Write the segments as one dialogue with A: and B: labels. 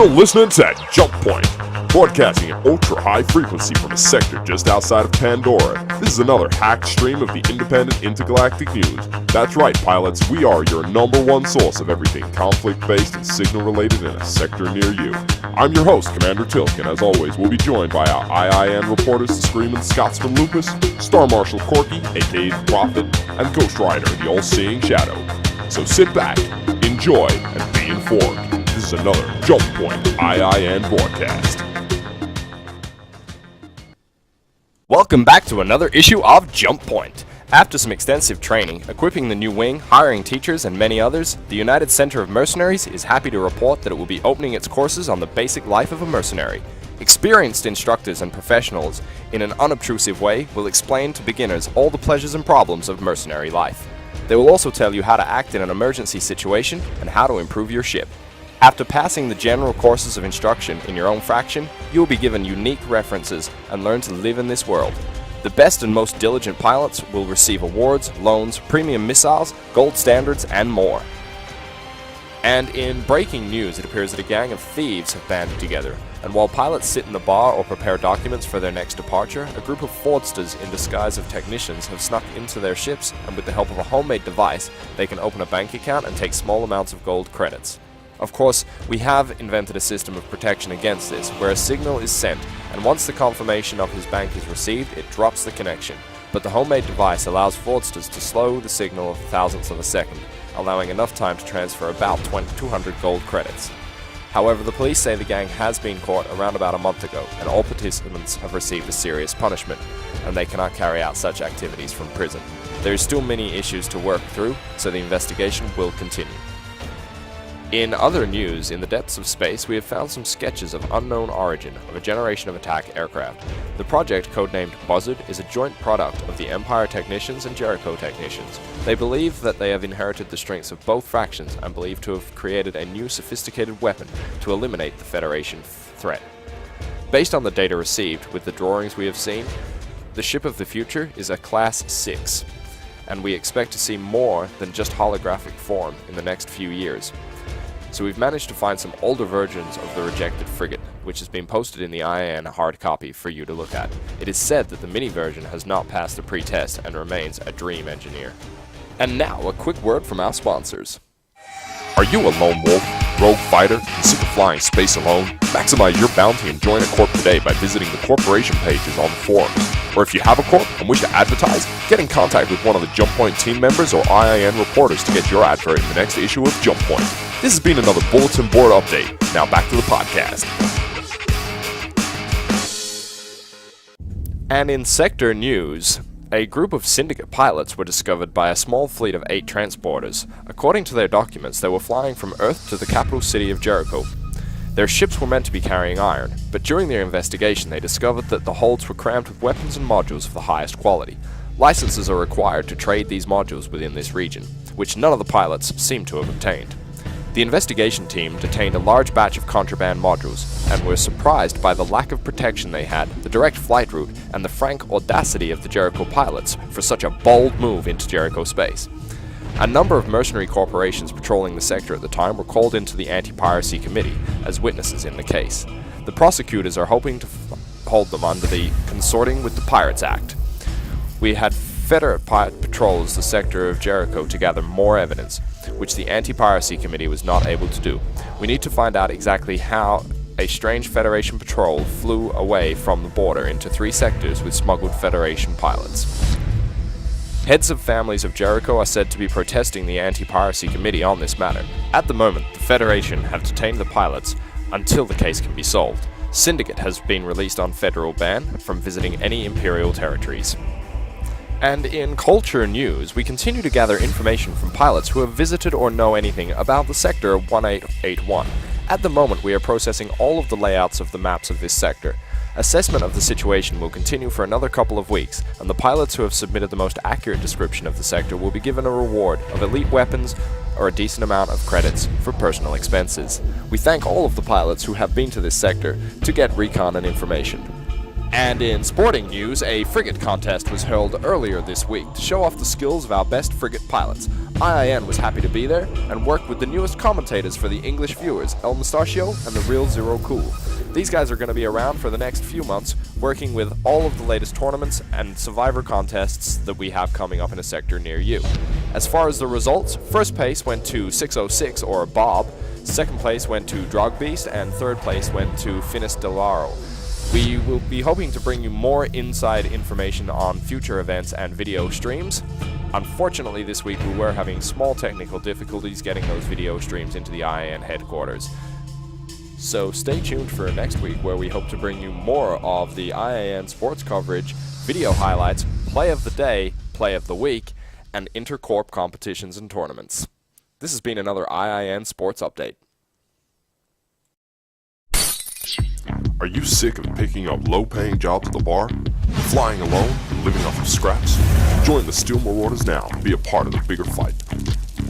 A: listening to Jump Point, broadcasting at ultra-high frequency from a sector just outside of Pandora. This is another hacked stream of the independent intergalactic news. That's right, pilots, we are your number one source of everything conflict-based and signal-related in a sector near you. I'm your host, Commander Tilk, and as always, we'll be joined by our IIN reporters, the Screaming Scotsman Lupus, Star Marshal Corky, aka the Prophet, and Ghost Rider, the All-Seeing Shadow. So sit back, enjoy, and be informed. This is another Jump Point IIN broadcast.
B: Welcome back to another issue of Jump Point. After some extensive training, equipping the new wing, hiring teachers, and many others, the United Center of Mercenaries is happy to report that it will be opening its courses on the basic life of a mercenary. Experienced instructors and professionals, in an unobtrusive way, will explain to beginners all the pleasures and problems of mercenary life. They will also tell you how to act in an emergency situation and how to improve your ship. After passing the general courses of instruction in your own fraction, you will be given unique references and learn to live in this world. The best and most diligent pilots will receive awards, loans, premium missiles, gold standards, and more. And in breaking news, it appears that a gang of thieves have banded together, and while pilots sit in the bar or prepare documents for their next departure, a group of fraudsters in disguise of technicians have snuck into their ships, and with the help of a homemade device, they can open a bank account and take small amounts of gold credits. Of course, we have invented a system of protection against this, where a signal is sent, and once the confirmation of his bank is received, it drops the connection. But the homemade device allows fraudsters to slow the signal a thousandth of a second, allowing enough time to transfer about 200 gold credits. However, the police say the gang has been caught around about a month ago, and all participants have received a serious punishment, and they cannot carry out such activities from prison. There is still many issues to work through, so the investigation will continue. In other news, in the depths of space, we have found some sketches of unknown origin of a generation of attack aircraft. The project, codenamed Buzzard, is a joint product of the Empire technicians and Jericho technicians. They believe that they have inherited the strengths of both factions and believe to have created a new sophisticated weapon to eliminate the Federation threat. Based on the data received with the drawings we have seen, the ship of the future is a Class 6, and we expect to see more than just holographic form in the next few years. So we've managed to find some older versions of the rejected frigate, which has been posted in the IIN hard copy for you to look at. It is said that the mini version has not passed the pre-test and remains a dream engineer. And now, a quick word from our sponsors.
A: Are you a lone wolf, rogue fighter, and sick of flying space alone? Maximize your bounty and join a corp today by visiting the corporation pages on the forums. Or if you have a corp and wish to advertise, get in contact with one of the Jump Point team members or IIN reporters to get your advert in the next issue of Jump Point. This has been another bulletin board update. Now back to the podcast.
B: And in sector news, a group of Syndicate pilots were discovered by a small fleet of 8 transporters. According to their documents, they were flying from Earth to the capital city of Jericho. Their ships were meant to be carrying iron, but during their investigation they discovered that the holds were crammed with weapons and modules of the highest quality. Licenses are required to trade these modules within this region, which none of the pilots seem to have obtained. The investigation team detained a large batch of contraband modules, and were surprised by the lack of protection they had, the direct flight route, and the frank audacity of the Jericho pilots for such a bold move into Jericho space. A number of mercenary corporations patrolling the sector at the time were called into the Anti-Piracy Committee as witnesses in the case. The prosecutors are hoping to hold them under the Consorting with the Pirates Act. We had Federate patrols the sector of Jericho to gather more evidence, which the Anti-Piracy Committee was not able to do. We need to find out exactly how a strange Federation patrol flew away from the border into 3 sectors with smuggled Federation pilots. Heads of families of Jericho are said to be protesting the Anti-Piracy Committee on this matter. At the moment, the Federation have detained the pilots until the case can be solved. Syndicate has been released on federal ban from visiting any Imperial territories. And in culture news, we continue to gather information from pilots who have visited or know anything about the sector 1881. At the moment, we are processing all of the layouts of the maps of this sector. Assessment of the situation will continue for another couple of weeks, and the pilots who have submitted the most accurate description of the sector will be given a reward of elite weapons or a decent amount of credits for personal expenses. We thank all of the pilots who have been to this sector to get recon and information. And in sporting news, a frigate contest was held earlier this week to show off the skills of our best frigate pilots. IIN was happy to be there and worked with the newest commentators for the English viewers, El Mustachio and the Real Zero Cool. These guys are going to be around for the next few months, working with all of the latest tournaments and survivor contests that we have coming up in a sector near you. As far as the results, first place went to 606 or Bob, second place went to Drogbeast, and third place went to Finis Delaro. We will be hoping to bring you more inside information on future events and video streams. Unfortunately, this week we were having small technical difficulties getting those video streams into the IIN headquarters. So stay tuned for next week, where we hope to bring you more of the IIN sports coverage, video highlights, play of the day, play of the week, and intercorp competitions and tournaments. This has been another IIN sports update.
A: Are you sick of picking up low-paying jobs at the bar? Flying alone and living off of scraps? Join the Steel Marauders now and be a part of the bigger fight.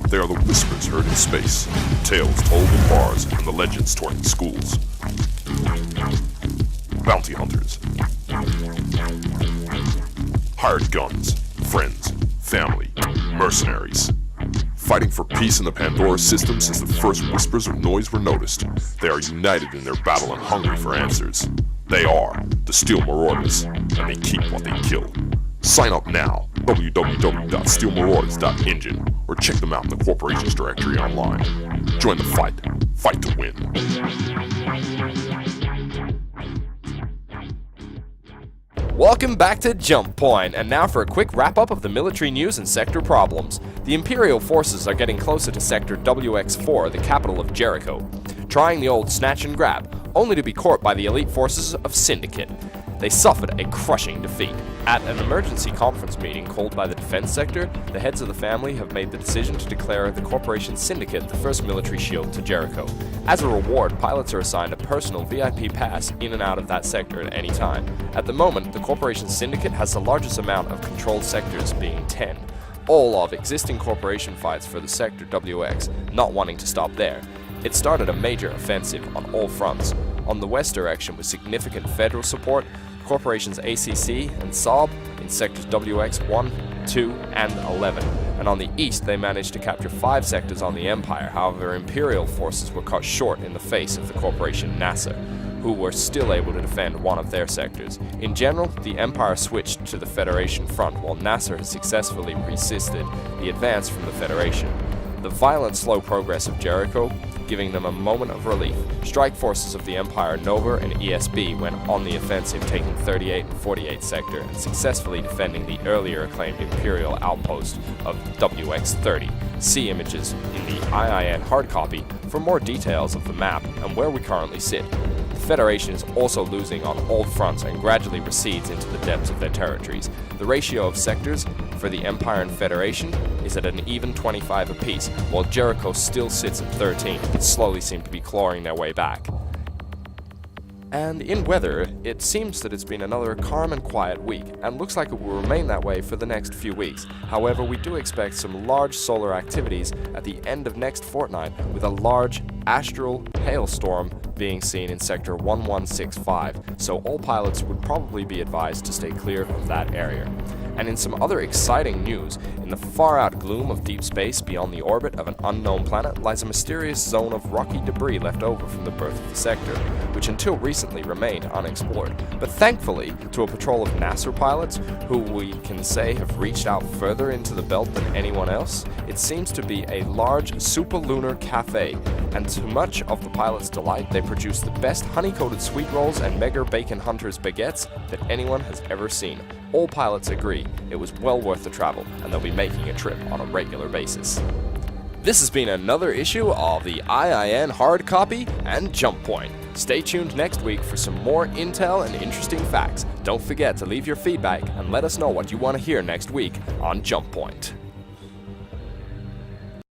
A: They are the whispers heard in space, tales told in bars, and the legends taught in schools. Bounty hunters. Hired guns, friends, family, mercenaries. Fighting for peace in the Pandora system since the first whispers of noise were noticed. They are united in their battle and hungry for answers. They are the Steel Marauders, and they keep what they kill. Sign up now, www.steelmarauders.engine, or check them out in the corporation's directory online. Join the fight. Fight to win.
B: Welcome back to Jump Point, and now for a quick wrap-up of the military news and sector problems. The Imperial forces are getting closer to Sector WX4, the capital of Jericho, trying the old snatch and grab, only to be caught by the elite forces of Syndicate. They suffered a crushing defeat. At an emergency conference meeting called by the defense sector, the heads of the family have made the decision to declare the Corporation Syndicate the first military shield to Jericho. As a reward, pilots are assigned a personal VIP pass in and out of that sector at any time. At the moment, the Corporation Syndicate has the largest amount of controlled sectors, being 10. All of existing corporation fights for the Sector WX, not wanting to stop there. It started a major offensive on all fronts. On the west direction, with significant federal support, corporations ACC and Saab in sectors WX 1, 2, and 11. And on the east, they managed to capture 5 sectors on the Empire. However, Imperial forces were cut short in the face of the corporation NASA, who were still able to defend one of their sectors. In general, the Empire switched to the Federation front, while Nasser has successfully resisted the advance from the Federation. The violent, slow progress of Jericho giving them a moment of relief. Strike forces of the Empire Nova and ESB went on the offensive, taking 38 and 48 sector and successfully defending the earlier acclaimed Imperial outpost of WX-30. See images in the IIN hard copy for more details of the map and where we currently sit. The Federation is also losing on all fronts and gradually recedes into the depths of their territories. The ratio of sectors for the Empire and Federation is at an even 25 apiece, while Jericho still sits at 13 and slowly seem to be clawing their way back. And in weather, it seems that it's been another calm and quiet week, and looks like it will remain that way for the next few weeks. However, we do expect some large solar activities at the end of next fortnight, with a large astral hailstorm being seen in sector 1165, so all pilots would probably be advised to stay clear of that area. And in some other exciting news, in the far-out gloom of deep space beyond the orbit of an unknown planet lies a mysterious zone of rocky debris left over from the birth of the sector, which until recently remained unexplored. But thankfully, to a patrol of NASA pilots, who we can say have reached out further into the belt than anyone else, it seems to be a large superlunar cafe, and to much of the pilots' delight, they produce the best honey-coated sweet rolls and mega bacon hunters baguettes that anyone has ever seen. All pilots agree it was well worth the travel, and they'll be making a trip on a regular basis. This has been another issue of the IIN hard copy and Jump Point. Stay tuned next week for some more intel and interesting facts. Don't forget to leave your feedback and let us know what you want to hear next week on Jump Point.